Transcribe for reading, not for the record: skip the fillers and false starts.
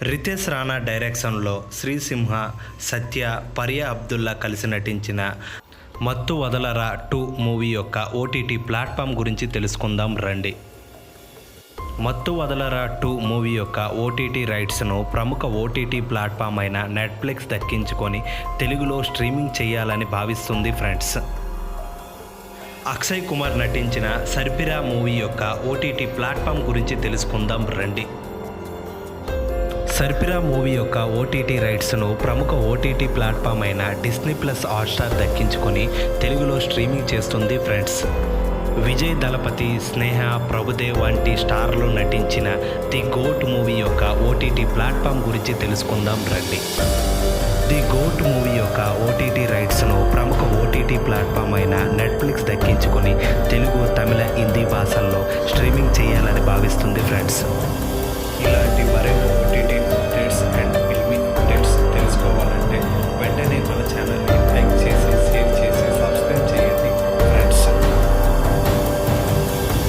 రితేష్ రాణా డైరెక్షన్లో శ్రీసింహ, సత్య, పరియా అబ్దుల్లా కలిసి నటించిన మత్తు వదలరా 2 మూవీ యొక్క ఓటీటీ ప్లాట్ఫామ్ గురించి తెలుసుకుందాం రండి. మత్తు వదలరా 2 మూవీ యొక్క ఓటీటీ రైట్స్ను ప్రముఖ ఓటీటీ ప్లాట్ఫామ్ అయిన నెట్ఫ్లిక్స్ దక్కించుకొని తెలుగులో స్ట్రీమింగ్ చేయాలని భావిస్తుంది ఫ్రెండ్స్. అక్షయ్ కుమార్ నటించిన సర్పిరా మూవీ యొక్క ఓటీటీ ప్లాట్ఫామ్ గురించి తెలుసుకుందాం రండి. సర్పిరా మూవీ యొక్క ఓటీటీ రైట్స్ను ప్రముఖ ఓటీటీ ప్లాట్ఫామ్ అయిన డిస్నీ ప్లస్ హాట్స్టార్ దక్కించుకొని తెలుగులో స్ట్రీమింగ్ చేస్తుంది ఫ్రెండ్స్. విజయ్ దళపతి, స్నేహ, ప్రభుదేవ్ వంటి స్టార్లు నటించిన ది గోట్ మూవీ యొక్క ఓటీటీ ప్లాట్ఫామ్ గురించి తెలుసుకుందాం రండి. ది గోట్ మూవీ యొక్క ఓటీటీ రైట్స్ను ప్రముఖ ఓటీటీ ప్లాట్ఫామ్ అయిన నెట్ఫ్లిక్స్ దక్కించుకొని తెలుగు, తమిళ, హిందీ భాషల్లో స్ట్రీమింగ్ చేయాలని భావిస్తుంది ఫ్రెండ్స్.